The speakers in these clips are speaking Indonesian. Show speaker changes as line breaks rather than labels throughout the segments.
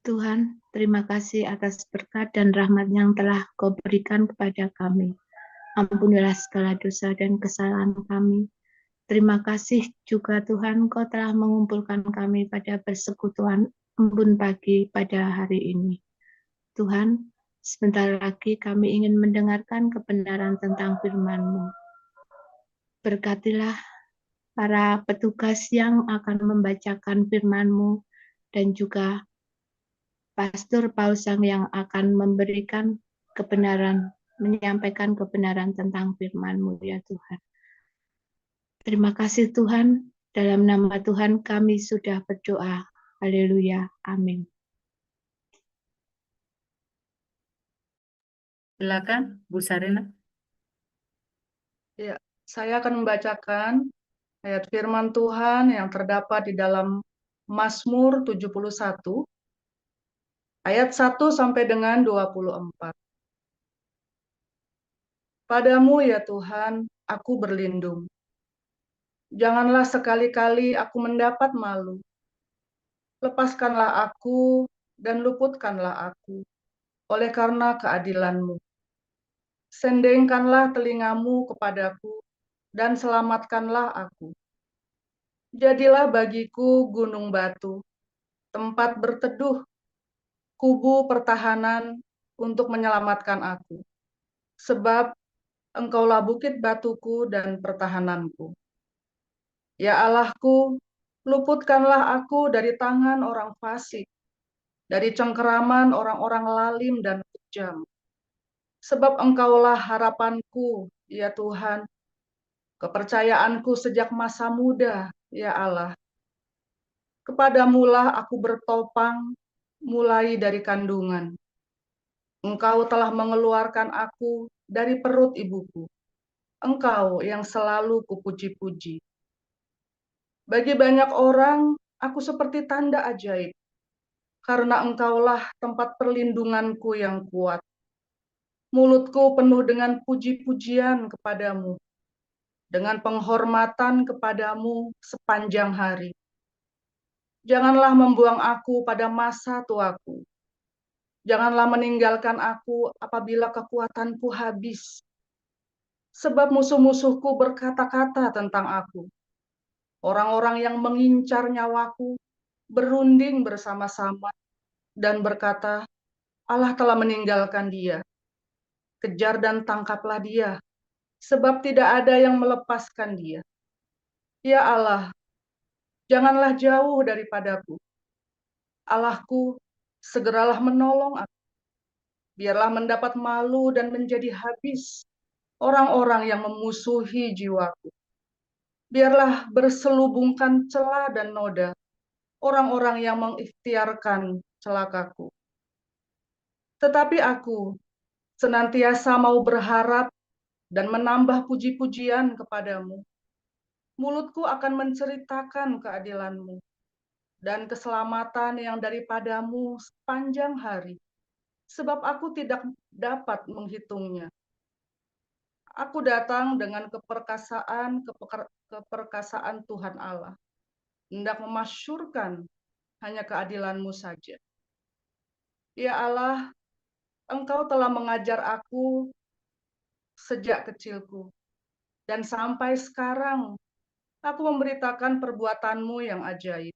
Tuhan, terima kasih atas berkat dan rahmat yang telah Kau berikan kepada kami. Ampunilah segala dosa dan kesalahan kami. Terima kasih juga Tuhan, Kau telah mengumpulkan kami pada persekutuan embun pagi pada hari ini. Tuhan, sebentar lagi kami ingin mendengarkan kebenaran tentang firman-Mu. Berkatilah para petugas yang akan membacakan firman-Mu dan juga Pastor Pausang yang akan memberikan kebenaran, menyampaikan kebenaran tentang firman-Mu ya Tuhan. Terima kasih Tuhan, dalam nama Tuhan kami sudah berdoa. Haleluya, amin.
Silakan, Bu Sarina.
Ya, saya akan membacakan ayat firman Tuhan yang terdapat di dalam Mazmur 71, ayat 1 sampai dengan 24. Padamu ya Tuhan, aku berlindung. Janganlah sekali-kali aku mendapat malu. Lepaskanlah aku dan luputkanlah aku oleh karena keadilan-Mu. Sendengkanlah telingamu kepadaku dan selamatkanlah aku. Jadilah bagiku gunung batu, tempat berteduh, kubu pertahanan untuk menyelamatkan aku. Sebab Engkaulah bukit batuku dan pertahananku. Ya Allahku, luputkanlah aku dari tangan orang fasik, dari cengkeraman orang-orang lalim dan kejam. Sebab Engkaulah harapanku, ya Tuhan, kepercayaanku sejak masa muda, ya Allah. Kepadamulah aku bertopang mulai dari kandungan. Engkau telah mengeluarkan aku dari perut ibuku. Engkau yang selalu kupuji-puji. Bagi banyak orang, aku seperti tanda ajaib, karena Engkaulah tempat perlindunganku yang kuat. Mulutku penuh dengan puji-pujian kepadamu, dengan penghormatan kepadamu sepanjang hari. Janganlah membuang aku pada masa tuaku. Janganlah meninggalkan aku apabila kekuatanku habis. Sebab musuh-musuhku berkata-kata tentang aku. Orang-orang yang mengincar nyawaku berunding bersama-sama dan berkata, Allah telah meninggalkan dia. Kejar dan tangkaplah dia, sebab tidak ada yang melepaskan dia. Ya Allah, janganlah jauh daripadaku. Allahku, segeralah menolong aku. Biarlah mendapat malu dan menjadi habis orang-orang yang memusuhi jiwaku. Biarlah berselubungkan celah dan noda orang-orang yang mengikhtiarkan celakaku. Tetapi aku senantiasa mau berharap dan menambah puji-pujian kepadamu. Mulutku akan menceritakan keadilan-Mu dan keselamatan yang daripadamu sepanjang hari, sebab aku tidak dapat menghitungnya. Aku datang dengan keperkasaan Tuhan Allah, hendak memasyurkan hanya keadilan-Mu saja. Ya Allah, Engkau telah mengajar aku sejak kecilku, dan sampai sekarang aku memberitakan perbuatan-Mu yang ajaib.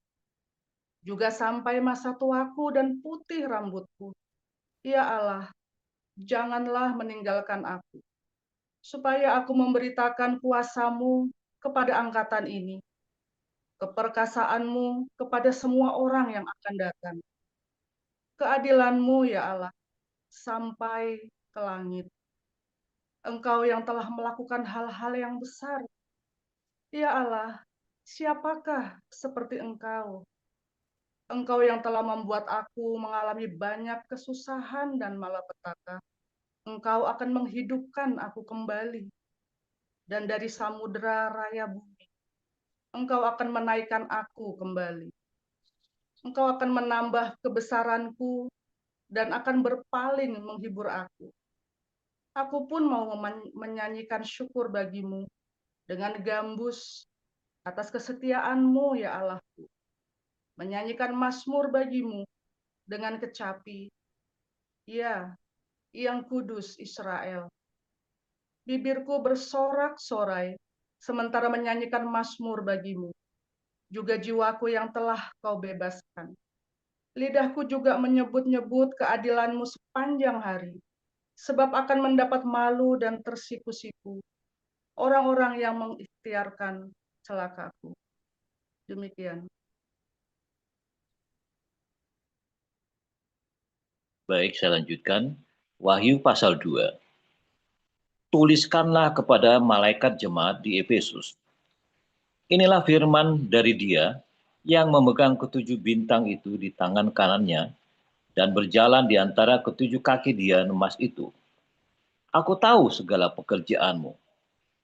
Juga sampai masa tuaku dan putih rambutku. Ya Allah, janganlah meninggalkan aku, supaya aku memberitakan kuasa-Mu kepada angkatan ini, keperkasaan-Mu kepada semua orang yang akan datang. Keadilan-Mu, ya Allah, sampai ke langit. Engkau yang telah melakukan hal-hal yang besar. Ya Allah, siapakah seperti Engkau? Engkau yang telah membuat aku mengalami banyak kesusahan dan malapetaka. Engkau akan menghidupkan aku kembali. Dan dari samudera raya bumi, Engkau akan menaikkan aku kembali. Engkau akan menambah kebesaranku dan akan berpaling menghibur aku. Aku pun mau menyanyikan syukur bagimu dengan gambus atas kesetiaan-Mu, ya Allahku. Menyanyikan mazmur bagimu dengan kecapi, ya, yang kudus Israel. Bibirku bersorak-sorai, sementara menyanyikan mazmur bagimu, juga jiwaku yang telah kau bebaskan. Lidahku juga menyebut-nyebut keadilanmu sepanjang hari, sebab akan mendapat malu dan tersipu-sipu orang-orang yang mengikhtiarkan celakaku. Demikian.
Baik, saya lanjutkan. Wahyu pasal 2. Tuliskanlah kepada malaikat jemaat di Efesus. Inilah firman dari Dia yang memegang ketujuh bintang itu di tangan kanannya dan berjalan di antara ketujuh kaki Dia emas itu. Aku tahu segala pekerjaanmu,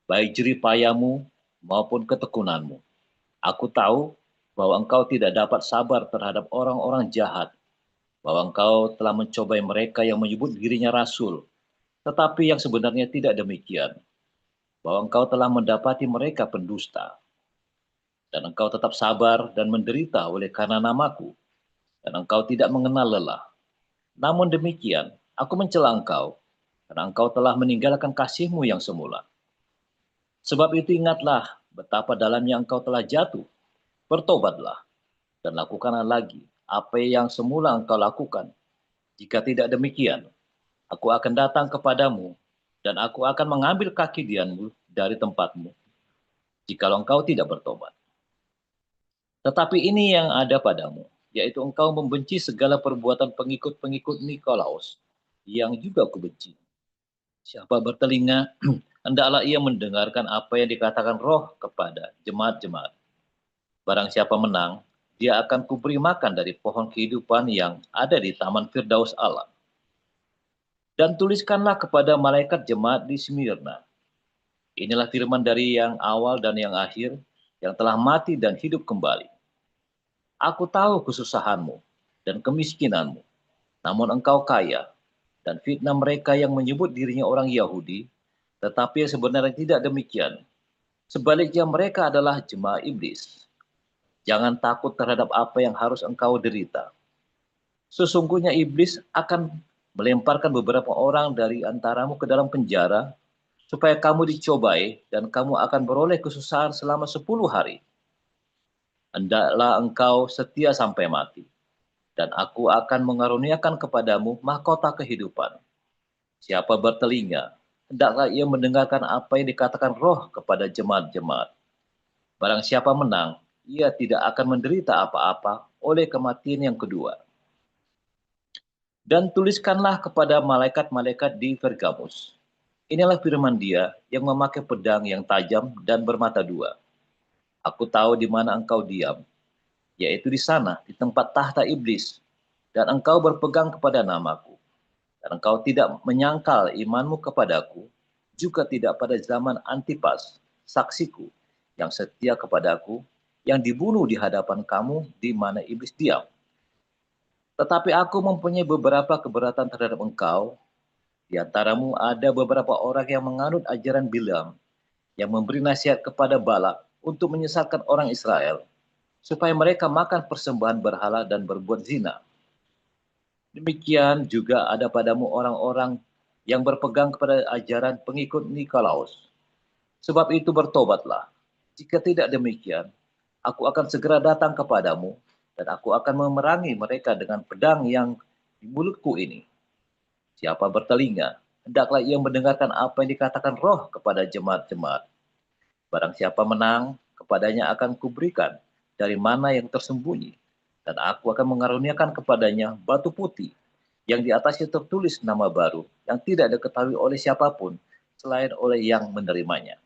baik jerih payahmu maupun ketekunanmu. Aku tahu bahwa engkau tidak dapat sabar terhadap orang-orang jahat, bahwa engkau telah mencobai mereka yang menyebut dirinya rasul, tetapi yang sebenarnya tidak demikian, bahwa engkau telah mendapati mereka pendusta, dan engkau tetap sabar dan menderita oleh karena namaku, dan engkau tidak mengenal lelah. Namun demikian, aku mencela engkau, karena engkau telah meninggalkan kasihmu yang semula. Sebab itu ingatlah betapa dalamnya engkau telah jatuh, bertobatlah, dan lakukanlah lagi apa yang semula engkau lakukan. Jika tidak demikian, aku akan datang kepadamu, dan aku akan mengambil kaki dianmu dari tempatmu, jikalau engkau tidak bertobat. Tetapi ini yang ada padamu, yaitu engkau membenci segala perbuatan pengikut-pengikut Nikolaus, yang juga kubenci. Siapa bertelinga, hendaklah ia mendengarkan apa yang dikatakan Roh kepada jemaat-jemaat. Barang siapa menang, dia akan kuberi makan dari pohon kehidupan yang ada di taman Firdaus Allah. Dan tuliskanlah kepada malaikat jemaat di Smyrna. Inilah firman dari yang awal dan yang akhir, yang telah mati dan hidup kembali. Aku tahu kesusahanmu dan kemiskinanmu, namun engkau kaya, dan fitnah mereka yang menyebut dirinya orang Yahudi, tetapi sebenarnya tidak demikian. Sebaliknya mereka adalah jemaah iblis. Jangan takut terhadap apa yang harus engkau derita. Sesungguhnya iblis akan melemparkan beberapa orang dari antaramu ke dalam penjara, supaya kamu dicobai dan kamu akan beroleh kesusahan selama 10 hari. Hendaklah engkau setia sampai mati, dan aku akan mengaruniakan kepadamu mahkota kehidupan. Siapa bertelinga, hendaklah ia mendengarkan apa yang dikatakan Roh kepada jemaat-jemaat. Barang siapa menang, ia tidak akan menderita apa-apa oleh kematian yang kedua. Dan tuliskanlah kepada malaikat-malaikat di Pergamus. Inilah firman Dia yang memakai pedang yang tajam dan bermata dua. Aku tahu di mana engkau diam, yaitu di sana, di tempat tahta iblis, dan engkau berpegang kepada namaku, dan engkau tidak menyangkal imanmu kepadaku, juga tidak pada zaman Antipas, saksiku, yang setia kepadaku, yang dibunuh di hadapan kamu di mana iblis diam. Tetapi aku mempunyai beberapa keberatan terhadap engkau. Di antaramu ada beberapa orang yang menganut ajaran Bilam, yang memberi nasihat kepada Balak untuk menyesatkan orang Israel, supaya mereka makan persembahan berhala dan berbuat zina. Demikian juga ada padamu orang-orang yang berpegang kepada ajaran pengikut Nikolaus. Sebab itu bertobatlah. Jika tidak demikian, aku akan segera datang kepadamu, dan aku akan memerangi mereka dengan pedang yang di mulutku ini. Siapa bertelinga, hendaklah ia mendengarkan apa yang dikatakan Roh kepada jemaat-jemaat. Barang siapa menang, kepadanya akan kuberikan dari mana yang tersembunyi, dan aku akan mengaruniakan kepadanya batu putih, yang di atasnya tertulis nama baru, yang tidak diketahui oleh siapapun, selain oleh yang menerimanya.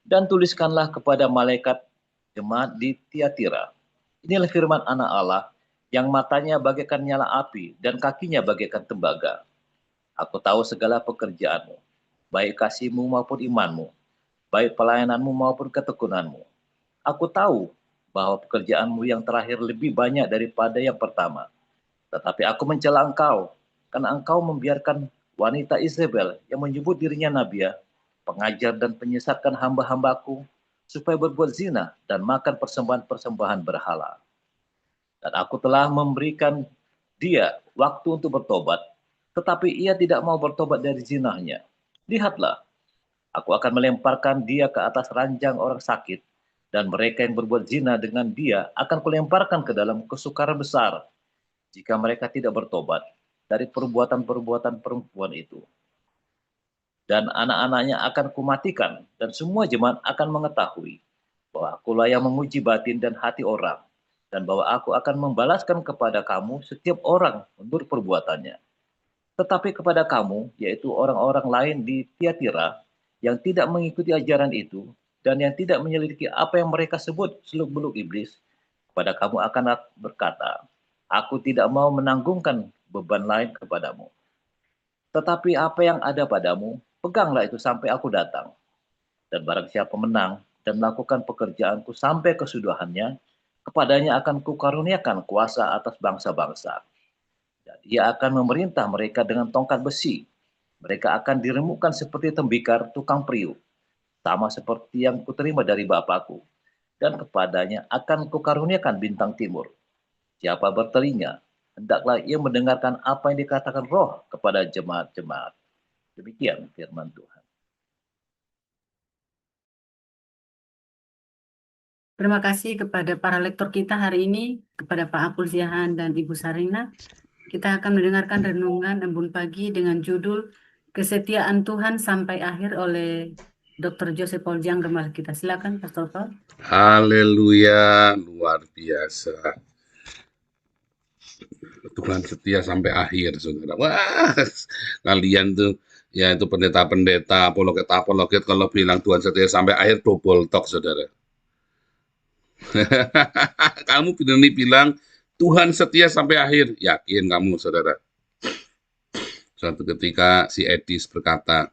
Dan tuliskanlah kepada malaikat jemaat di Tiatira. Inilah firman Anak Allah, yang matanya bagaikan nyala api, dan kakinya bagaikan tembaga. Aku tahu segala pekerjaanmu, baik kasihmu maupun imanmu, baik pelayananmu maupun ketekunanmu. Aku tahu bahwa pekerjaanmu yang terakhir lebih banyak daripada yang pertama. Tetapi aku mencela engkau, karena engkau membiarkan wanita Isabel yang menyebut dirinya nabiah, pengajar dan penyesatkan hamba-hambaku, supaya berbuat zina dan makan persembahan-persembahan berhala. Dan aku telah memberikan dia waktu untuk bertobat, tetapi ia tidak mau bertobat dari zinahnya. Lihatlah, aku akan melemparkan dia ke atas ranjang orang sakit, dan mereka yang berbuat zina dengan dia akan kulemparkan ke dalam kesukaran besar, jika mereka tidak bertobat dari perbuatan-perbuatan perempuan itu. Dan anak-anaknya akan kumatikan, dan semua jemaat akan mengetahui bahwa akulah yang menguji batin dan hati orang, dan bahwa aku akan membalaskan kepada kamu setiap orang menurut perbuatannya. Tetapi kepada kamu, yaitu orang-orang lain di Tiatira, yang tidak mengikuti ajaran itu, dan yang tidak menyelidiki apa yang mereka sebut seluk-beluk iblis, kepada kamu akan berkata, aku tidak mau menanggungkan beban lain kepadamu. Tetapi apa yang ada padamu, peganglah itu sampai aku datang. Dan barang siapa menang dan melakukan pekerjaanku sampai kesudahannya, kepadanya akan kukaruniakan kuasa atas bangsa-bangsa. Dan ia akan memerintah mereka dengan tongkat besi. Mereka akan diremukkan seperti tembikar tukang periuk, sama seperti yang kuterima dari Bapakku. Dan kepadanya akan kukaruniakan bintang timur. Siapa bertelinga, hendaklah ia mendengarkan apa yang dikatakan Roh kepada jemaat-jemaat. Demikian firman Tuhan.
Terima kasih kepada para lektor kita hari ini, kepada Pak Apul Ziahan dan Ibu Sarina. Kita akan mendengarkan renungan embun pagi dengan judul Kesetiaan Tuhan sampai akhir oleh Dr. Joseph Paul Jiang, gembala kita. Silakan, Pastor Paul.
Haleluya, luar biasa. Tuhan setia sampai akhir, saudara. Wah, kalian tuh, ya itu pendeta-pendeta, apologet kalau bilang Tuhan setia sampai akhir, double talk, saudara. Kamu berani bilang Tuhan setia sampai akhir, yakin kamu, saudara. Suatu ketika si Edis berkata,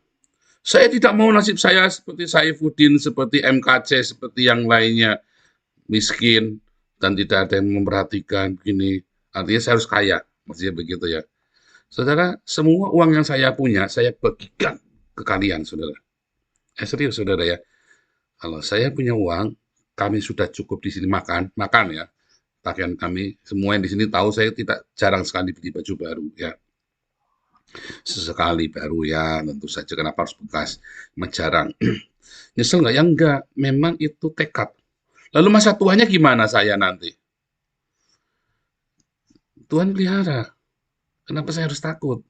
saya tidak mau nasib saya seperti Saifuddin, seperti MKC, seperti yang lainnya, miskin, dan tidak ada yang memperhatikan, begini. Artinya saya harus kaya, maksudnya begitu ya. Saudara, semua uang yang saya punya, saya bagikan ke kalian, saudara. Serius, saudara ya. Kalau saya punya uang, kami sudah cukup di sini makan ya. Pakaian kami, semua yang di sini tahu saya tidak jarang sekali beli baju baru ya. Sesekali baru ya, tentu saja, kenapa harus bekas, jarang. Nyesel nggak? Ya enggak, memang itu tekad. Lalu masa tuanya gimana saya nanti? Tuhan pelihara. Kenapa saya harus takut?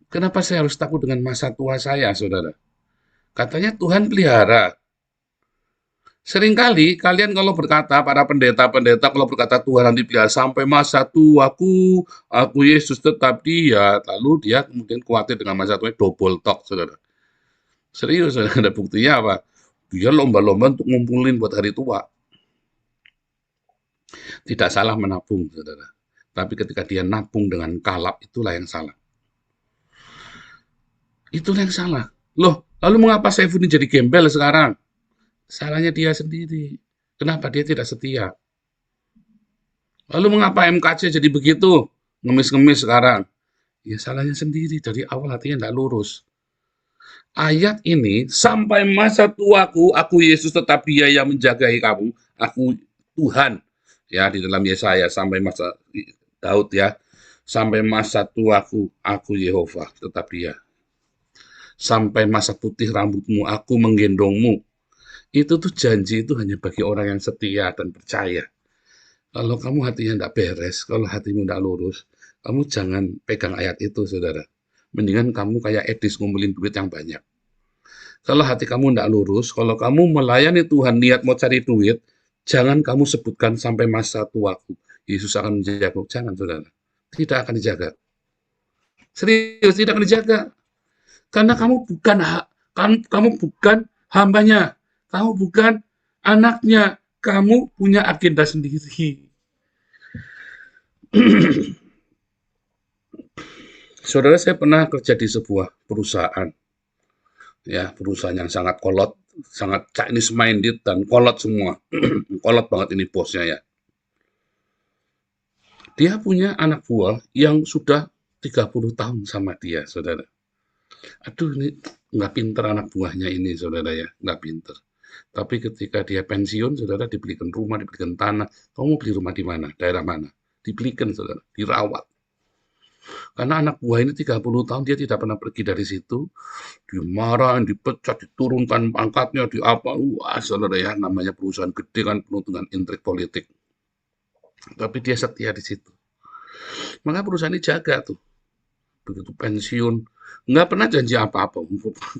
Kenapa saya harus takut dengan masa tua saya, saudara? Katanya Tuhan pelihara. Seringkali kalian kalau berkata, para pendeta-pendeta kalau berkata Tuhan nanti pelihara sampai masa tuaku, aku Yesus tetap dia. Lalu dia kemudian khawatir dengan masa tuanya, double talk, saudara. Serius, saudara. Ada buktinya apa? Dia lomba-lomba untuk ngumpulin buat hari tua. Tidak salah menabung, saudara. Tapi ketika dia nabung dengan kalap, itulah yang salah. Itulah yang salah. Loh, lalu mengapa Saifuddin jadi gembel sekarang? Salahnya dia sendiri. Kenapa dia tidak setia? Lalu mengapa MKC jadi begitu? Ngemis-ngemis sekarang. Ya salahnya sendiri. Dari awal hatinya tidak lurus. Ayat ini, sampai masa tuaku, aku Yesus tetap dia yang menjagai kamu. Aku Tuhan. Ya, di dalam Yesaya, sampai masa Daud ya. Sampai masa tuaku, aku Yehova, tetap dia. Sampai masa putih rambutmu, aku menggendongmu. Itu tuh janji itu hanya bagi orang yang setia dan percaya. Kalau kamu hatinya tidak beres, kalau hatimu tidak lurus, kamu jangan pegang ayat itu, saudara. Mendingan kamu kayak Edis ngumpulin duit yang banyak. Kalau hati kamu tidak lurus, kalau kamu melayani Tuhan, niat mau cari duit, jangan kamu sebutkan sampai masa tuaku. Yesus akan menjagamu. Jangan, saudara. Tidak akan dijaga. Serius, tidak akan dijaga. Karena kamu bukan hambanya. Kamu bukan anaknya, kamu punya agenda sendiri. Saudara, saya pernah kerja di sebuah perusahaan. Ya, perusahaan yang sangat kolot, sangat Chinese minded dan kolot semua. Kolot banget ini bosnya ya. Dia punya anak buah yang sudah 30 tahun sama dia, saudara. Aduh, ini nggak pinter anak buahnya ini, saudara ya, nggak pinter. Tapi ketika dia pensiun, saudara, dibelikan rumah, dibelikan tanah. Kamu mau beli rumah di mana? Daerah mana? Dibelikan, saudara, dirawat. Karena anak buah ini 30 tahun dia tidak pernah pergi dari situ. Dimarahin, dipecat, diturunkan pangkatnya, di apa. Wah, saudara ya, namanya perusahaan gede kan penuh dengan intrik politik. Tapi dia setia di situ. Maka perusahaan ini jaga tuh. Begitu pensiun, nggak pernah janji apa-apa.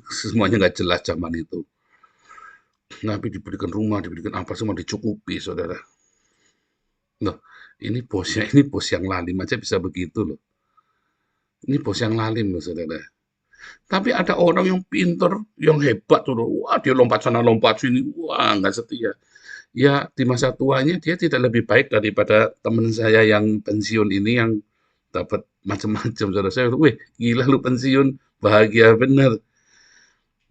Semuanya nggak jelas zaman itu. Tapi diberikan rumah, diberikan apa, semua dicukupi, saudara. Loh, ini bos yang lalim aja bisa begitu loh. Ini bos yang lalim loh, saudara. Tapi ada orang yang pinter, yang hebat, saudara. Wah, dia lompat sana, lompat sini. Wah, nggak setia. Ya, di masa tuanya dia tidak lebih baik daripada teman saya yang pensiun ini yang dapat macam-macam. Saudara saya, wih, gila lu pensiun, bahagia bener.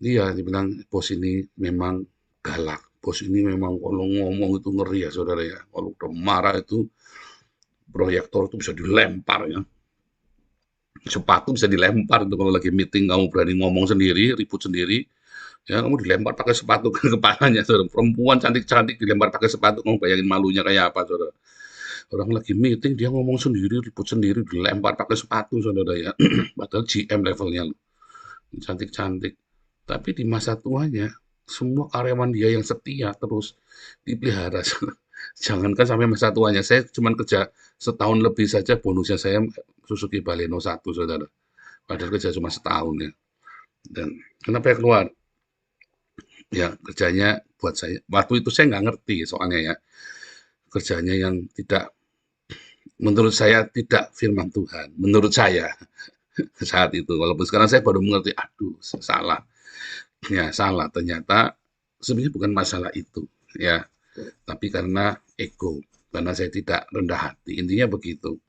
Iya, dibilang bos ini memang galak. Bos ini memang kalau ngomong itu ngeri ya, saudara ya. Kalau udah marah itu, proyektor itu bisa dilempar ya. Sepatu bisa dilempar itu kalau lagi meeting kamu berani ngomong sendiri, ribut sendiri, ya kamu dilempar pakai sepatu ke kepalanya, saudara. Perempuan cantik-cantik dilempar pakai sepatu, kamu bayangin malunya kayak apa, saudara. Orang lagi meeting, dia ngomong sendiri, ribut sendiri, dilempar pakai sepatu, saudara ya. Padahal GM levelnya, cantik-cantik. Tapi di masa tuanya, semua karyawan dia yang setia terus dipelihara. Jangankan sampai masa tuanya, saya cuma kerja setahun lebih saja, bonusnya saya Suzuki Baleno 1, saudara. Padahal kerja cuma setahun ya. Dan kenapa ya keluar? Ya kerjanya buat saya, waktu itu saya nggak ngerti soalnya ya. Kerjanya yang tidak, menurut saya tidak firman Tuhan. Menurut saya saat itu. Walaupun sekarang saya baru mengerti, aduh salah. Ya salah, ternyata sebenarnya bukan masalah itu. Ya, tapi karena ego. Karena saya tidak rendah hati. Intinya begitu.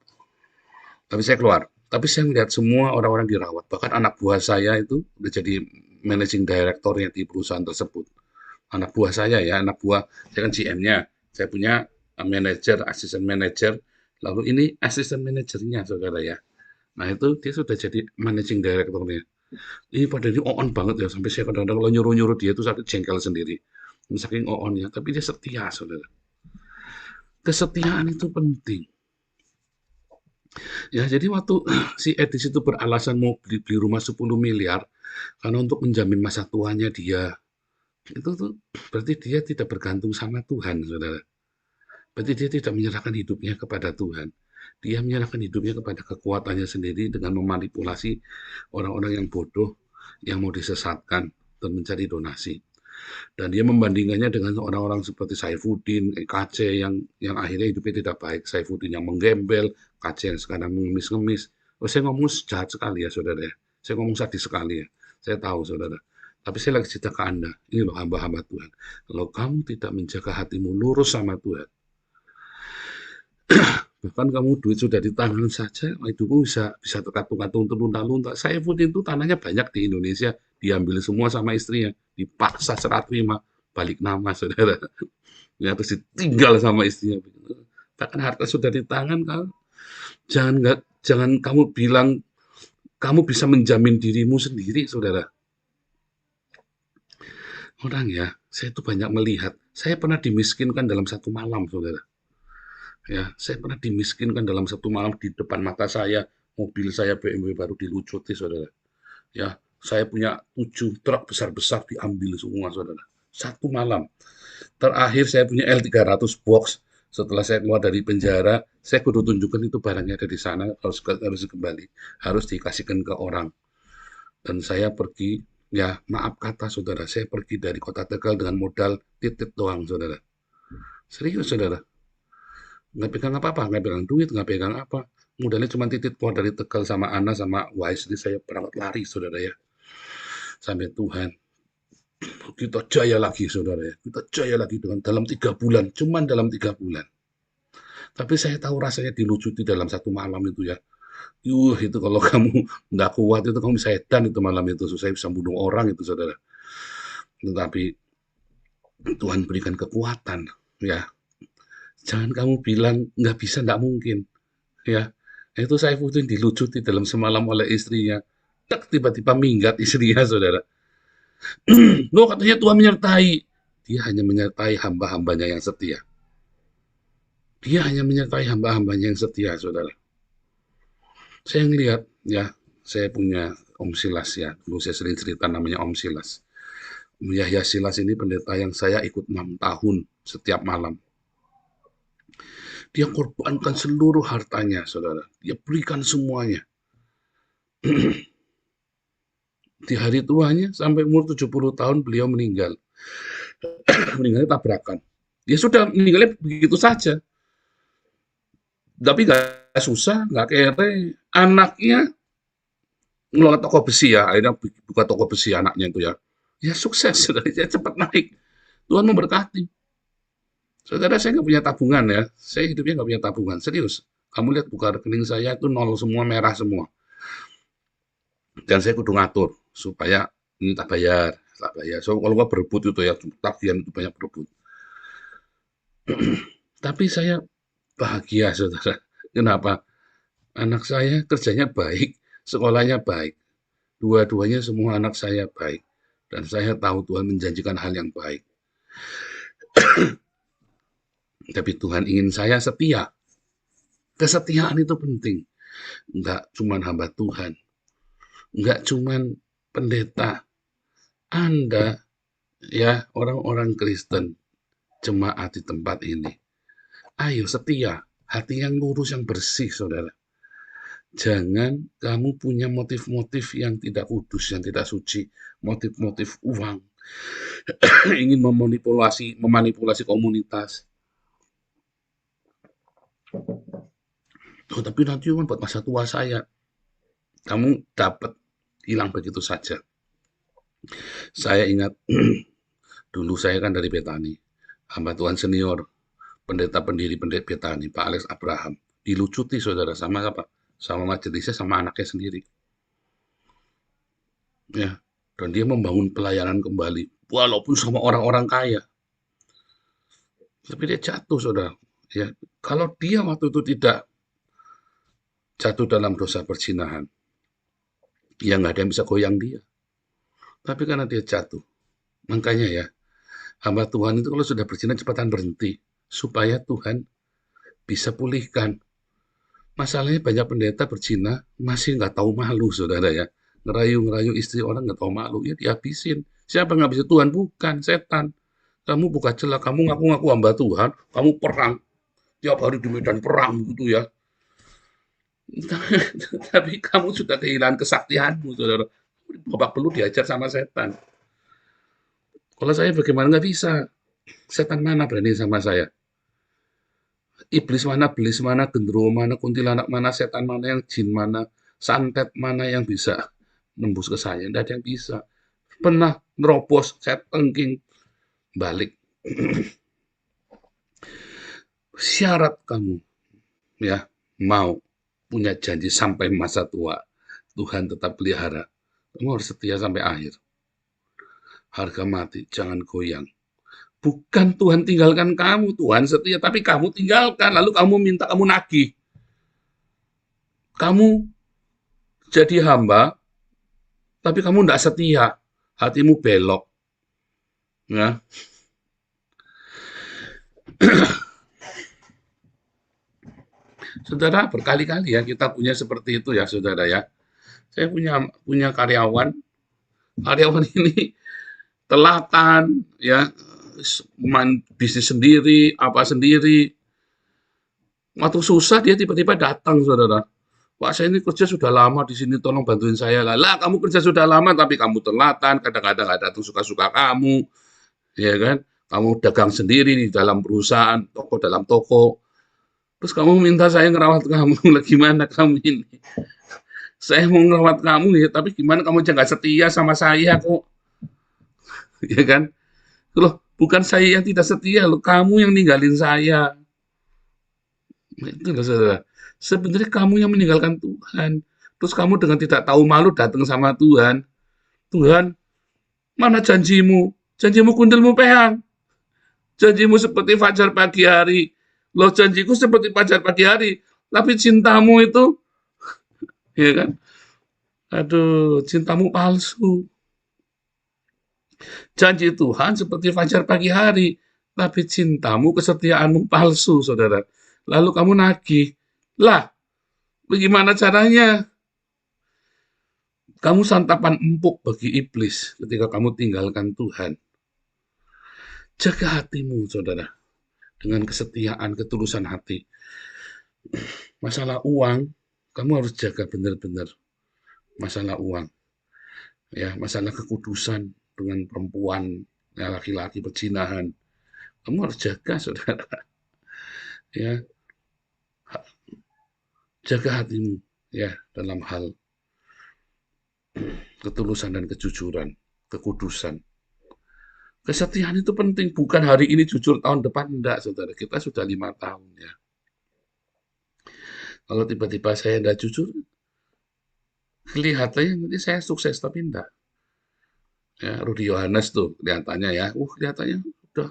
Tapi saya keluar. Tapi saya melihat semua orang-orang dirawat. Bahkan anak buah saya itu udah jadi managing director-nya di perusahaan tersebut. Anak buah saya ya, anak buah. Saya kan GM-nya. Saya punya manajer, asisten manajer. Lalu ini asisten manajernya, saudara ya. Nah itu dia sudah jadi managing director-nya. Ini pada ini on banget ya. Sampai saya kadang-kadang kalau nyuruh-nyuruh dia itu sakit jengkel sendiri. Saking on-nya. Tapi dia setia, saudara. Kesetiaan itu penting. Ya, jadi waktu si Edis itu beralasan mau beli rumah 10 miliar, karena untuk menjamin masa tuanya dia, itu tuh berarti dia tidak bergantung sama Tuhan, saudara. Berarti dia tidak menyerahkan hidupnya kepada Tuhan. Dia menyerahkan hidupnya kepada kekuatannya sendiri dengan memanipulasi orang-orang yang bodoh, yang mau disesatkan dan mencari donasi. Dan dia membandingkannya dengan orang-orang seperti Saifuddin, KC yang akhirnya hidupnya tidak baik. Saifuddin yang menggembel, KC yang sekarang mengemis-ngemis. Oh, saya ngomong jahat sekali ya, saudara ya. Saya ngomong sadis sekali ya. Saya tahu, saudara. Tapi saya lagi cerita ke Anda. Ini loh hamba-hamba Tuhan. Kalau kamu tidak menjaga hatimu lurus sama Tuhan, bahkan kamu duit sudah di tangan saja, hidupmu bisa terkatung-katung, terlunta-lunta. Saifuddin itu tanahnya banyak di Indonesia, diambil semua sama istrinya, dipaksa serah terima, balik nama, saudara. Ya, terus ditinggal sama istrinya. Bahkan harta sudah di tangan, kamu jangan kamu bilang kamu bisa menjamin dirimu sendiri, saudara. Orang ya, saya itu banyak melihat. Saya pernah dimiskinkan dalam satu malam, saudara. Ya, saya pernah dimiskinkan dalam satu malam di depan mata saya, mobil saya BMW baru dilucuti, saudara. Ya, saya punya 7 truk besar-besar diambil semua, saudara. Satu malam. Terakhir saya punya L300 box. Setelah saya keluar dari penjara, saya kudu tunjukkan itu barangnya ada di sana, harus kembali, harus dikasihkan ke orang. Dan saya pergi, ya maaf kata saudara, saya pergi dari kota Tegal dengan modal titit doang, saudara. Serius, saudara. Nggak pegang apa-apa, nggak pegang duit, nggak pegang apa. Modalnya cuma titit keluar dari Tegal sama Ana, sama Wise. Jadi saya berangkat lari, saudara ya. Sampai Tuhan. Kita jaya lagi, saudara ya. Kita jaya lagi dengan dalam 3 bulan. Cuman dalam 3 bulan. Tapi saya tahu rasanya dilucuti dalam satu malam itu ya. Itu kalau kamu nggak kuat itu kamu bisa edan itu malam itu. Saya bisa bunuh orang itu, saudara. Tetapi Tuhan berikan kekuatan, ya. Jangan kamu bilang nggak bisa, nggak mungkin. Ya, itu Saifuddin dilucuti dalam semalam oleh istrinya. Tak tiba-tiba minggat istrinya, saudara. Loh, katanya Tuhan menyertai. Dia hanya menyertai hamba-hambanya yang setia. Dia hanya menyertai hamba-hambanya yang setia, saudara. Saya ngelihat, ya, saya punya Om Silas ya. Dulu saya sering cerita namanya Om Silas. Om Yahya Silas ini pendeta yang saya ikut 6 tahun setiap malam. Dia korbankan seluruh hartanya, saudara. Dia berikan semuanya. Di hari tuanya, sampai umur 70 tahun, beliau meninggal. Meninggalnya tabrakan. Dia sudah meninggalnya begitu saja. Tapi nggak susah, nggak kere. Anaknya ngelola toko besi ya, akhirnya buka toko besi anaknya itu ya. Ya sukses, saudara. Dia cepat naik. Tuhan memberkati. Saudara, saya nggak punya tabungan ya. Saya hidupnya nggak punya tabungan. Serius. Kamu lihat buka rekening saya itu nol semua, merah semua. Dan saya kudu ngatur supaya ini tak bayar. So kalau nggak berebut itu ya, tagihan itu banyak berebut. Tapi saya bahagia, saudara. Kenapa? Anak saya kerjanya baik, sekolahnya baik. Dua-duanya semua anak saya baik. Dan saya tahu Tuhan menjanjikan hal yang baik. Tapi Tuhan ingin saya setia. Kesetiaan itu penting. Enggak cuma hamba Tuhan. Enggak cuma pendeta. Anda, ya, orang-orang Kristen, jemaat di tempat ini. Ayo setia, hati yang lurus, yang bersih, saudara. Jangan kamu punya motif-motif yang tidak kudus, yang tidak suci, motif-motif uang, ingin memanipulasi komunitas. Oh, tapi nanti kan buat masa tua saya, kamu dapat hilang begitu saja. Saya ingat dulu saya kan dari Betani, hamba Tuhan senior, pendeta pendiri Betani, Pak Alex Abraham, dilucuti, saudara, sama apa? Sama majelisnya, sama anaknya sendiri. Ya, dan dia membangun pelayanan kembali, walaupun sama orang-orang kaya. Tapi dia jatuh, saudara. Ya, kalau dia waktu itu tidak jatuh dalam dosa perzinahan, ya nggak ada yang bisa goyang dia. Tapi karena dia jatuh, makanya ya, hamba Tuhan itu kalau sudah berzina cepatan berhenti, supaya Tuhan bisa pulihkan. Masalahnya banyak pendeta berzina masih nggak tahu malu, saudara ya. Ngerayu-ngerayu istri orang nggak tahu malu, ya dihabisin. Siapa yang ngabisin? Tuhan, bukan, setan. Kamu buka celah, kamu ngaku-ngaku hamba Tuhan, kamu perang. Tiap hari di medan perang gitu ya. Tapi kamu sudah kehilangan kesaktianmu, saudara. Bapak perlu diajar sama setan. Kalau saya bagaimana? Nggak bisa. Setan mana berani sama saya? Iblis mana, belis mana, gendruwo mana, kuntilanak mana, setan mana, yang jin mana, santet mana yang bisa nembus ke saya? Tidak ada yang bisa. Pernah nerobos, saya tengking balik. Syarat kamu ya mau punya janji sampai masa tua, Tuhan tetap pelihara. Kamu harus setia sampai akhir. Harga mati, jangan goyang. Bukan Tuhan tinggalkan kamu, Tuhan setia, tapi kamu tinggalkan, lalu kamu minta, kamu nagih. Kamu jadi hamba, tapi kamu tidak setia, hatimu belok. Ya. Saudara, berkali-kali ya kita punya seperti itu ya, saudara ya. Saya punya karyawan ini telatan ya, bisnis sendiri, apa sendiri. Waktu susah dia tiba-tiba datang, saudara. Pak, saya ini kerja sudah lama di sini, tolong bantuin saya lah. Lah, kamu kerja sudah lama tapi kamu telatan, kadang-kadang nggak datang suka-suka kamu, ya kan? Kamu dagang sendiri di dalam perusahaan, toko dalam toko. Terus kamu minta saya ngerawat kamu, lah gimana kamu ini? Saya mau ngerawat kamu ya, tapi gimana kamu aja nggak setia sama saya kok? Ya kan? Loh, bukan saya yang tidak setia, loh, kamu yang ninggalin saya. Itu loh, saudara. Sebenarnya kamu yang meninggalkan Tuhan. Terus kamu dengan tidak tahu malu datang sama Tuhan. Tuhan, mana janjimu? Janjimu kuntilmu peang. Janjimu seperti fajar pagi hari. Loh, janjiku seperti fajar pagi hari. Tapi cintamu itu, ya kan? Aduh, cintamu palsu. Janji Tuhan seperti fajar pagi hari, tapi cintamu, kesetiaanmu palsu, saudara. Lalu kamu nagih. Lah, bagaimana caranya? Kamu santapan empuk bagi iblis ketika kamu tinggalkan Tuhan. Jaga hatimu, saudara, dengan kesetiaan, ketulusan hati. Masalah uang, kamu harus jaga benar-benar. Masalah uang, ya, masalah kekudusan dengan perempuan, ya, laki-laki perzinahan, kamu harus jaga, saudara. Ya, jaga hatimu, ya, dalam hal ketulusan dan kejujuran, kekudusan. Kesetiaan itu penting, bukan hari ini jujur, tahun depan enggak, saudara. Kita sudah 5 tahun, ya. Kalau tiba-tiba saya enggak jujur, kelihatannya nanti saya sukses, tapi enggak. Ya, Rudi Yohanes tuh kelihatannya ya, kelihatannya udah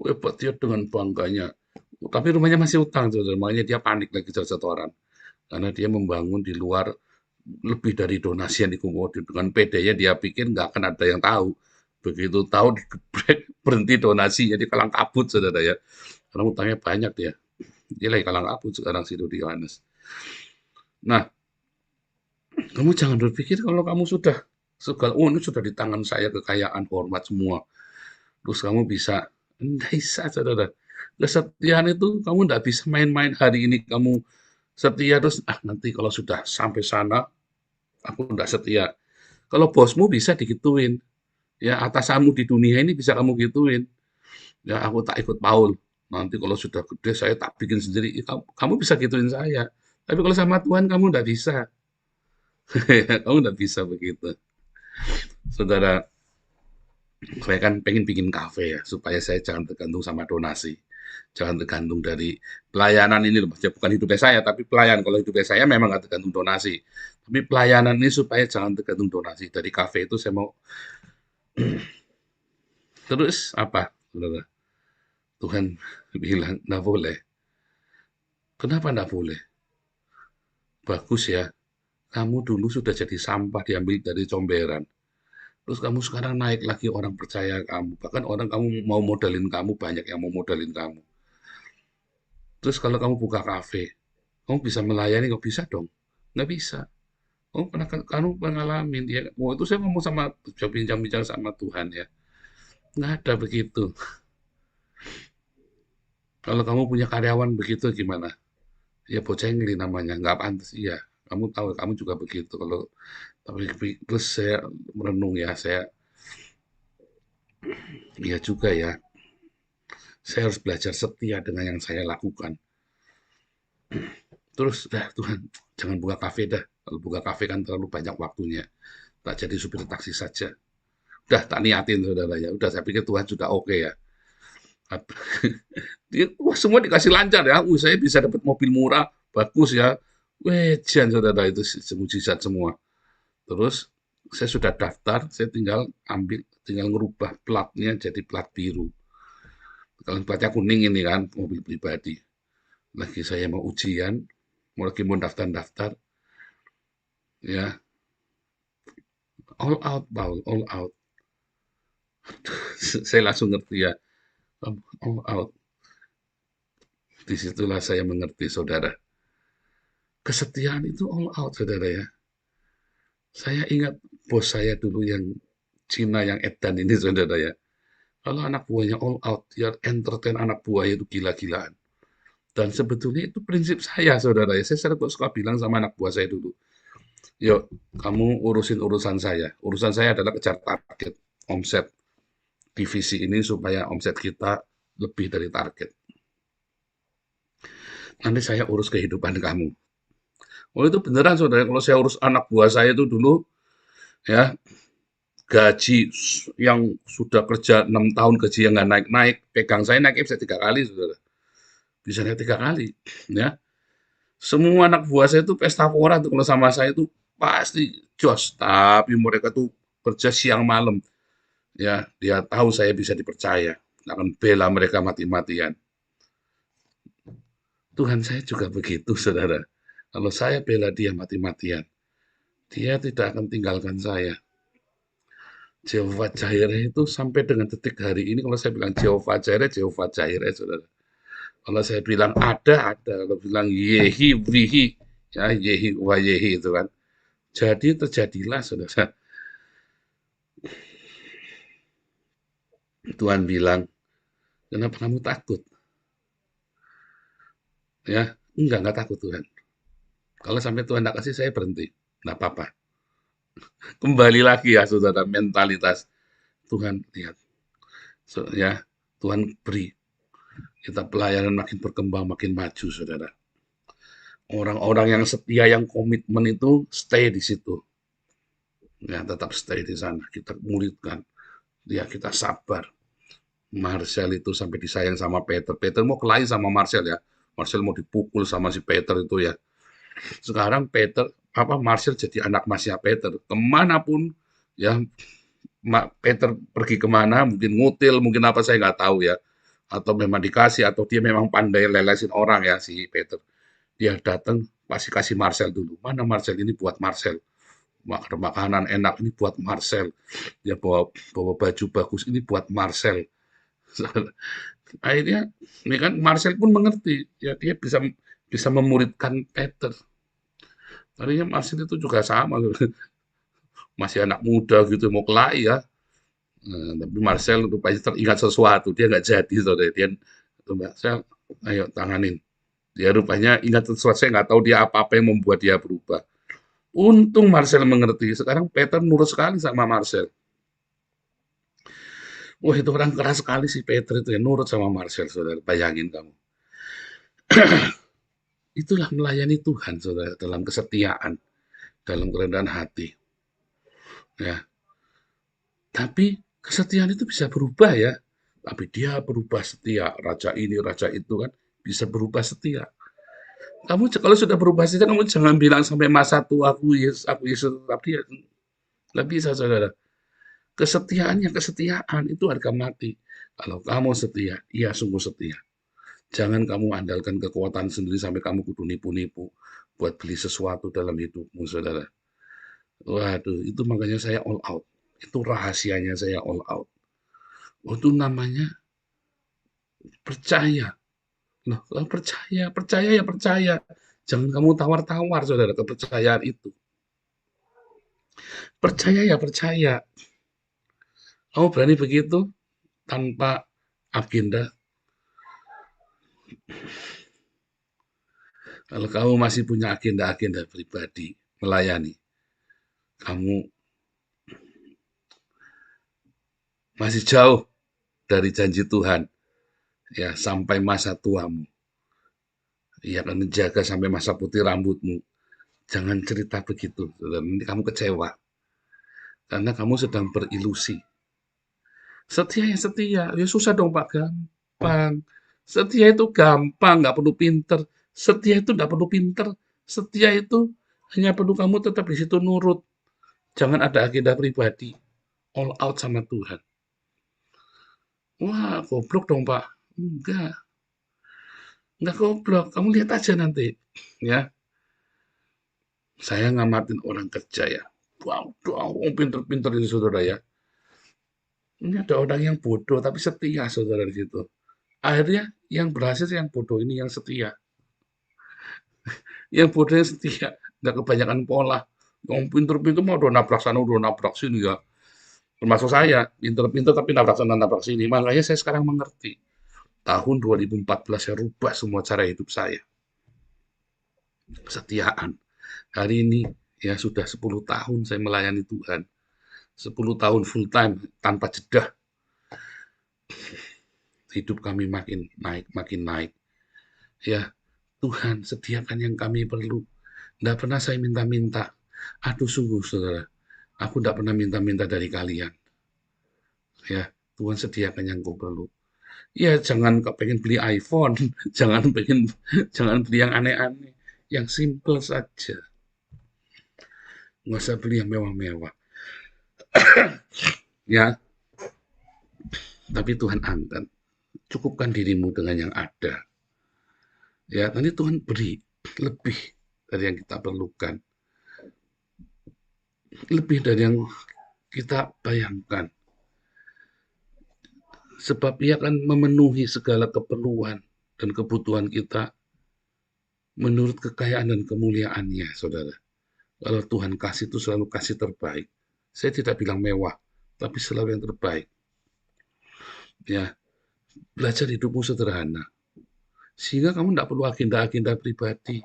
hebat dia dengan bangganya. Tapi rumahnya masih utang, saudara. Makanya dia panik lagi setoran. Karena dia membangun di luar lebih dari donasi yang dikumpulkan. Dengan PD-nya dia pikir nggak akan ada yang tahu. Begitu tahu digeprek, berhenti donasi, jadi kalang kabut, saudara ya. Karena utangnya banyak dia. Dia lagi kalang kabut sekarang si Rudi Yohanes. Nah, kamu jangan berpikir kalau kamu sudah ini sudah di tangan saya, kekayaan, hormat semua. Terus kamu bisa, enggak bisa, saudara. Kesetiaan itu kamu enggak bisa main-main hari ini kamu setia terus nanti kalau sudah sampai sana aku enggak setia. Kalau bosmu bisa digituin, ya atasanmu di dunia ini bisa kamu gituin. Ya aku tak ikut Paul. Nanti kalau sudah gede saya tak bikin sendiri. Kamu bisa gituin saya. Tapi kalau sama Tuhan kamu enggak bisa. Kamu enggak bisa begitu. Saudara, saya kan pengen bikin kafe ya, supaya saya jangan tergantung sama donasi. Jangan tergantung dari pelayanan ini, bukan hidupnya saya, tapi pelayan. Kalau hidupnya saya memang nggak tergantung donasi. Tapi pelayanan ini supaya jangan tergantung donasi. Dari kafe itu saya mau terus apa, saudara? Tuhan bilang, nggak boleh. Kenapa nggak boleh? Bagus ya, kamu dulu sudah jadi sampah diambil dari comberan. Terus kamu sekarang naik lagi, orang percaya kamu. Bahkan orang kamu mau modalin kamu, banyak yang mau modalin kamu. Terus kalau kamu buka kafe, kamu bisa melayani, nggak bisa dong? Nggak bisa. Kamu pengalamin ya. Itu saya ngomong sama, bincang-bincang sama Tuhan ya. Nggak ada begitu. Kalau kamu punya karyawan begitu gimana? Ya bocengli namanya, nggak pantas. Iya, kamu tahu, kamu juga begitu. Tapi terus saya merenung ya, iya juga ya. Saya harus belajar setia dengan yang saya lakukan. Terus Tuhan, jangan buka kafe dah. Kalau buka kafe kan terlalu banyak waktunya. Tak jadi supir taksi saja. Udah tak niatin, saudara ya. Udah saya pikir Tuhan sudah oke ya. Semua dikasih lancar ya. Saya bisa dapat mobil murah, bagus ya. Wejian, saudara, itu mujizat semua. Terus saya sudah daftar, saya tinggal ngerubah platnya jadi plat biru. Kalau platnya kuning ini kan, mobil pribadi. Lagi saya mau ujian, lagi mau daftar, ya, all out, Paul, all out. Saya langsung ngerti ya, all out. Disitulah saya mengerti, saudara. Kesetiaan itu all out, saudara ya. Saya ingat bos saya dulu yang Cina, yang edan ini, saudara ya. Kalau anak buahnya all out, dia entertain anak buahnya itu gila-gilaan. Dan sebetulnya itu prinsip saya, saudara ya. Saya suka bilang sama anak buah saya dulu, yuk, kamu urusin urusan saya. Urusan saya adalah kejar target omset divisi ini supaya omset kita lebih dari target. Nanti saya urus kehidupan kamu. Itu beneran, saudara. Kalau saya urus anak buah saya itu dulu, ya, gaji yang sudah kerja 6 tahun, gaji yang nggak naik-naik, pegang saya naik bisa 3 kali, saudara. Bisa naik 3 kali, ya. Semua anak buah saya itu pesta pora tuh kalau sama saya itu pasti jos, tapi mereka tuh kerja siang malam. Ya, dia tahu saya bisa dipercaya, akan bela mereka mati-matian. Tuhan saya juga begitu, saudara. Kalau saya bela dia mati-matian, dia tidak akan tinggalkan saya. Jehovah Jireh itu sampai dengan detik hari ini kalau saya bilang Jehovah Jireh, saudara. Kalau saya bilang ada. Kalau bilang Yehi, Wihi, ya Yehi, wa Yehi itu kan. Jadi terjadilah, saudara. Tuhan bilang, kenapa kamu takut? Ya, enggak takut Tuhan. Kalau sampai Tuhan tidak kasih, saya berhenti. Enggak apa-apa. Kembali lagi ya, saudara, mentalitas. Tuhan, lihat. Ya, Tuhan beri. Kita pelayanan makin berkembang, makin maju, saudara. Orang-orang yang setia, yang komitmen itu stay di situ. Ya, tetap stay di sana. Kita muridkan. Ya, kita sabar. Marcel itu sampai disayang sama Peter. Peter mau kelahi sama Marcel ya. Marcel mau dipukul sama si Peter itu ya. Sekarang Marcel jadi anak masnya Peter. Kemanapun ya, Peter pergi kemana, mungkin ngutil, mungkin apa saya nggak tahu ya. Atau memang dikasih, atau dia memang pandai lelesin orang ya si Peter. Dia datang pasti kasih Marcel dulu. Mana Marcel, ini buat Marcel. Makanan enak ini buat Marcel. Dia bawa baju bagus ini buat Marcel. Akhirnya ini kan Marcel pun mengerti ya, dia bisa memuridkan Peter. Tadinya Marcel itu juga sama, masih anak muda gitu mau kelahi ya. Tapi Marcel rupanya teringat sesuatu, dia nggak jadi, saudara. Dia Marcel, ayo tanganin. Dia rupanya ingat sesuatu, saya nggak tahu dia apa-apa yang membuat dia berubah. Untung Marcel mengerti. Sekarang Peter nurut sekali sama Marcel. Wah, itu orang keras sekali si Peter itu ya, nurut sama Marcel, saudara. Bayangin kamu. Itulah melayani Tuhan, saudara, dalam kesetiaan, dalam kerendahan hati. Ya. Tapi kesetiaan itu bisa berubah ya. Tapi dia berubah setia. Raja ini, raja itu kan bisa berubah setia. Kamu kalau sudah berubah setia, kamu jangan bilang sampai masa tua aku Yesus tetap dia. Nggak bisa, saudara. Kesetiaan itu harga mati. Kalau kamu setia, ia sungguh setia. Jangan kamu andalkan kekuatan sendiri sampai kamu kudu nipu-nipu buat beli sesuatu dalam hidupmu, saudara. Waduh, itu makanya saya all out. Itu rahasianya saya all out. Itu namanya percaya. Nah, kalau percaya ya percaya. Jangan kamu tawar-tawar, saudara, kepercayaan itu. Percaya ya percaya. Kamu berani begitu tanpa agenda. Kalau kamu masih punya agenda-agenda pribadi melayani, kamu masih jauh dari janji Tuhan ya sampai masa tuamu. Ia akan menjaga sampai masa putih rambutmu. Jangan cerita begitu, nanti kamu kecewa. Karena kamu sedang berilusi. Setia ya setia, ya susah dong Pak, gampang. Setia itu gampang, nggak perlu pinter. Setia itu nggak perlu pinter. Setia itu hanya perlu kamu tetap di situ nurut. Jangan ada agenda pribadi. All out sama Tuhan. Wah, goblok dong Pak. Enggak goblok. Kamu lihat aja nanti. Ya, saya ngamatin orang kerja ya. Wow, pinter-pinter ini saudara ya. Ini ada orang yang bodoh tapi setia, saudara, di situ. Akhirnya yang berhasil yang bodoh ini yang setia. Yang bodohnya setia, nggak kebanyakan pola. Yang pinter-pinter mau udah nabrak sana, udah nabrak sini ya. Termasuk saya, pinter-pinter tapi nabrak sana, nabrak sini. Makanya saya sekarang mengerti. Tahun 2014 saya rubah semua cara hidup saya. Kesetiaan. Hari ini ya sudah 10 tahun saya melayani Tuhan. 10 tahun full time tanpa jeda. Hidup kami makin naik. Ya, Tuhan sediakan yang kami perlu. Tidak pernah saya minta-minta. Aduh sungguh saudara, aku tidak pernah minta-minta dari kalian. Ya, Tuhan sediakan yang kau perlu. Ya, jangan pengen beli iPhone, jangan beli yang aneh-aneh, yang simple saja. Nggak usah beli yang mewah-mewah. Ya, tapi Tuhan angkat. Cukupkan dirimu dengan yang ada. Ya, nanti Tuhan beri lebih dari yang kita perlukan. Lebih dari yang kita bayangkan. Sebab ia akan memenuhi segala keperluan dan kebutuhan kita menurut kekayaan dan kemuliaannya, saudara. Kalau Tuhan kasih itu selalu kasih terbaik. Saya tidak bilang mewah, tapi selalu yang terbaik. Ya, belajar hidupmu sederhana. Sehingga kamu tidak perlu agenda-agenda pribadi.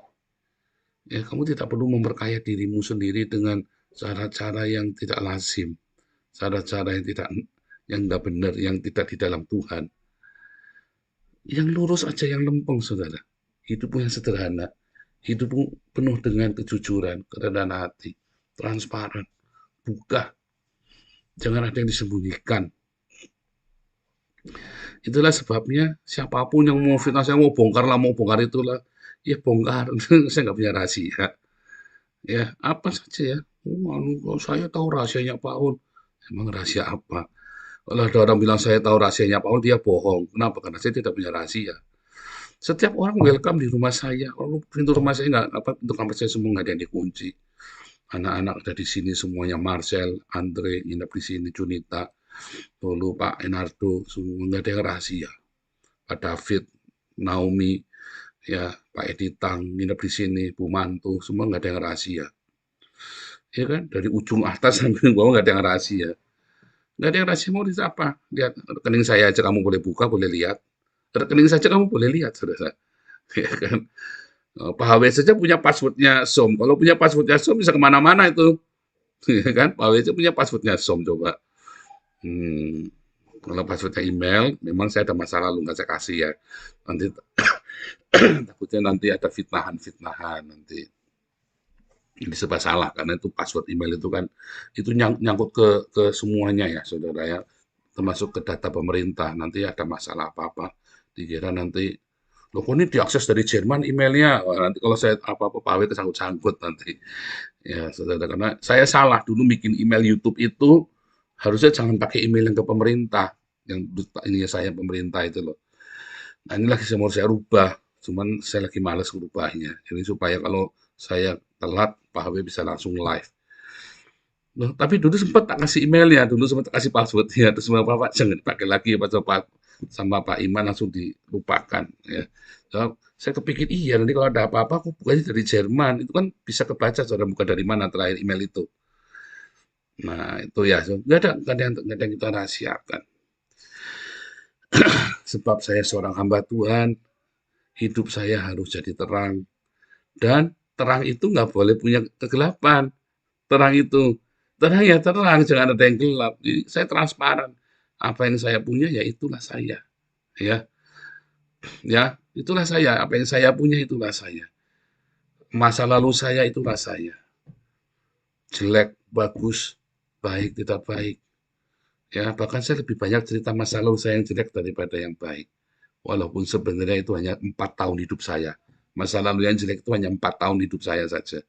Ya, kamu tidak perlu memperkaya dirimu sendiri dengan cara-cara yang tidak lazim, cara-cara yang tidak benar, yang tidak di dalam Tuhan. Yang lurus aja, yang lempeng, saudara. Hidupmu yang sederhana, hidupmu penuh dengan kejujuran, kerendahan hati, transparan, buka. Jangan ada yang disembunyikan. Itulah sebabnya siapapun yang mau fitnah, saya mau bongkar itulah, ya bongkar. Saya nggak punya rahasia. Ya, apa saja ya. Saya tahu rahasianya Paul. Emang rahasia apa? Kalau ada orang bilang saya tahu rahasianya Paul, dia bohong. Kenapa? Karena saya tidak punya rahasia. Setiap orang welcome di rumah saya. Kalau pintu rumah saya pintu kamar saya semua nggak ada yang dikunci. Anak-anak ada di sini semuanya, Marcel, Andre, nginep di sini, Junita, Tolu, Pak Enardo, semua nggak ada yang rahasia. Pak David, Naomi, ya Pak Editang nginep di sini, Bu Mantu, semua nggak ada yang rahasia. Ya kan, dari ujung atas sampai bawah nggak ada yang rahasia. Nggak ada yang rahasia, mau lihat apa? Lihat rekening saya aja kamu boleh buka, boleh lihat. Rekening saja kamu boleh lihat, saudara. Ya kan? Pak HW saja punya passwordnya SOM. Kalau punya passwordnya SOM bisa kemana-mana itu. Ya kan? Pak HW saja punya passwordnya SOM, coba. Kalau passwordnya email, memang saya ada masa lalu, nggak saya kasih ya. Nanti takutnya nanti ada fitnahan nanti. Ini serba salah karena itu password email itu kan itu nyangkut ke semuanya ya, saudara ya, termasuk ke data pemerintah. Nanti ada masalah apa-apa, dikira nanti loh kok ini diakses dari Jerman emailnya. Wah, nanti kalau saya apa-apa Pak W kesangkut-sangkut nanti. Ya, saudara, karena saya salah dulu bikin email YouTube itu harusnya jangan pakai email yang ke pemerintah, yang ini saya pemerintah itu loh. Nah, ini lagi mau saya rubah, cuman saya lagi males merubahnya. Jadi supaya kalau saya telat, Pak HW bisa langsung live. Loh, tapi dulu sempat tak kasih emailnya, dulu sempat kasih passwordnya, terus sama Pak jangan pakai lagi apa sama Pak Iman langsung dilupakan. Ya. So, saya kepikir iya nanti kalau ada apa-apa aku bukanya dari Jerman, itu kan bisa kebaca saudara buka dari mana terakhir email itu. Nah itu ya, so, nggak ada yang kita rahasiakan. Sebab saya seorang hamba Tuhan, hidup saya harus jadi terang. Dan terang itu nggak boleh punya kegelapan. Terang itu, terang ya terang, jangan ada yang gelap. Jadi saya transparan. Apa yang saya punya ya itulah saya. Ya, ya itulah saya. Apa yang saya punya itulah saya. Masa lalu saya itulah saya. Jelek, bagus, baik, tidak baik. Ya, bahkan saya lebih banyak cerita masa lalu saya yang jelek daripada yang baik. Walaupun sebenarnya itu hanya 4 tahun hidup saya. Masa lalu yang jelek itu hanya 4 tahun hidup saya saja.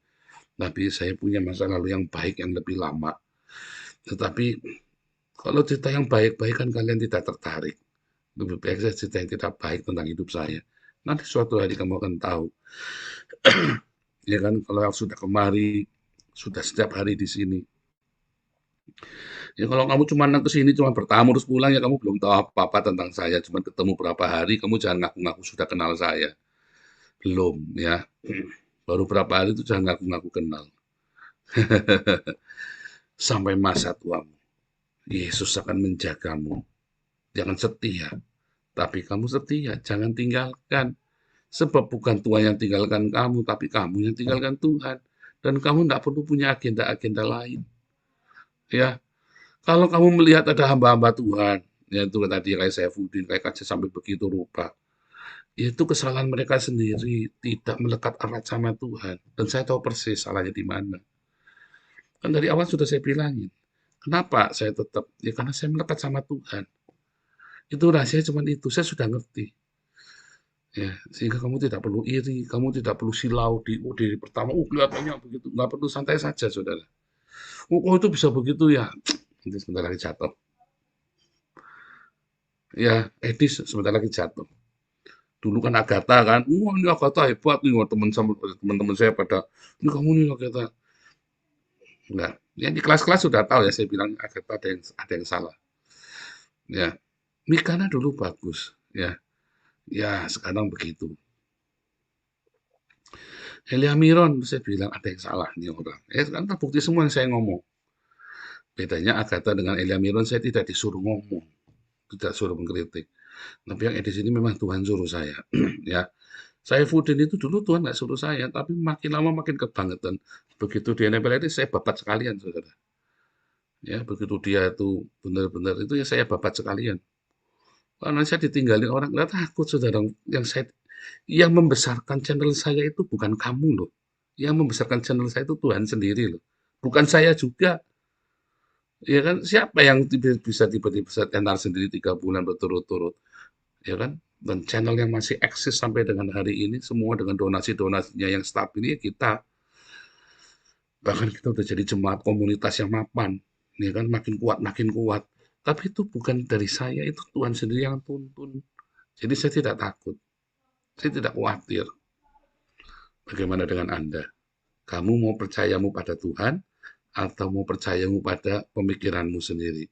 Tapi saya punya masa lalu yang baik yang lebih lama. Tetapi kalau cerita yang baik-baik kan kalian tidak tertarik. Lebih baik saya cerita yang tidak baik tentang hidup saya. Nanti suatu hari kamu akan tahu. Ya kan, kalau sudah kemari, sudah setiap hari di sini. Ya kalau kamu cuma ke sini cuma bertamu terus pulang ya kamu belum tahu apa-apa tentang saya, cuma ketemu berapa hari, kamu jangan ngaku-ngaku sudah kenal saya. Belum ya. Baru berapa hari itu jangan ngaku-ngaku kenal. Sampai masa tuamu. Yesus akan menjagamu. Jangan setia, tapi kamu setia, jangan tinggalkan. Sebab bukan Tuhan yang tinggalkan kamu, tapi kamu yang tinggalkan Tuhan. Dan kamu tidak perlu punya agenda-agenda lain. Ya, kalau kamu melihat ada hamba-hamba Tuhan, yaitu tadi kayak Saifuddin, kayak Kaca sampai begitu rupa, itu kesalahan mereka sendiri, tidak melekat erat sama Tuhan. Dan saya tahu persis salahnya di mana. Kan dari awal sudah saya bilangin. Kenapa saya tetap? Ya karena saya melekat sama Tuhan. Itu rahasia cuma itu, saya sudah ngerti. Ya, sehingga kamu tidak perlu iri, kamu tidak perlu silau di pertama, kelihatannya begitu. Nggak perlu, santai saja, saudara. Oh, itu bisa begitu ya. Nanti sebentar lagi jatuh. Ya, Edis sebentar lagi jatuh. Dulu kan Agatha kan, wah ini Agatha hebat nih, teman-teman saya pada, ini kamu nih Agatha. Enggak. Ya di kelas-kelas sudah tahu ya, saya bilang ada yang salah. Ya, Mikana dulu bagus. Ya, ya sekarang begitu. Elia Miron, saya bilang ada yang salah nih orang. Sekarang terbukti semua yang saya ngomong. Bedanya Agatha dengan Elia Miron, saya tidak disuruh ngomong, tidak suruh mengkritik. Tapi yang edisi ini memang Tuhan suruh saya. Ya, saya Saifuddin itu dulu Tuhan nggak suruh saya, tapi makin lama makin kebangetan. Begitu dia nempel ini, saya babat sekalian, saudara. Ya, begitu dia itu benar-benar itu ya saya babat sekalian. Karena saya ditinggalin orang, nggak takut, saudara. Yang membesarkan channel saya itu bukan kamu loh. Yang membesarkan channel saya itu Tuhan sendiri loh. Bukan saya juga. Ya kan, siapa yang bisa tiba-tiba tenar sendiri 3 bulan berturut-turut, ya kan? Dan channel yang masih eksis sampai dengan hari ini, semua dengan donasi-donasinya yang stabil ya kita. Bahkan kita udah jadi jemaat komunitas yang mapan, ya kan? Makin kuat, makin kuat. Tapi itu bukan dari saya, itu Tuhan sendiri yang tuntun. Jadi saya tidak takut, saya tidak khawatir. Bagaimana dengan Anda? Kamu mau percayamu pada Tuhan, atau mau percayamu pada pemikiranmu sendiri?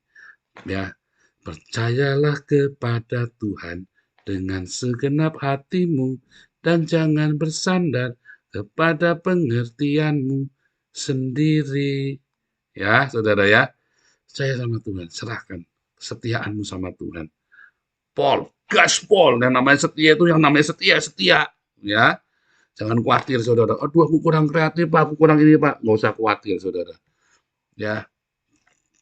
Ya, percayalah kepada Tuhan dengan segenap hatimu dan jangan bersandar kepada pengertianmu sendiri. Ya, saudara ya, percaya sama Tuhan, serahkan kesetiaanmu sama Tuhan. Paul, gas Paul, yang namanya setia itu yang namanya setia, ya. Jangan khawatir, saudara. Aduh, aku kurang kreatif, Pak. Aku kurang ini, Pak. Nggak usah khawatir, saudara. Ya,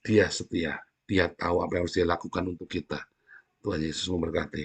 dia setia. Dia tahu apa yang harus dia lakukan untuk kita. Tuhan Yesus memberkati.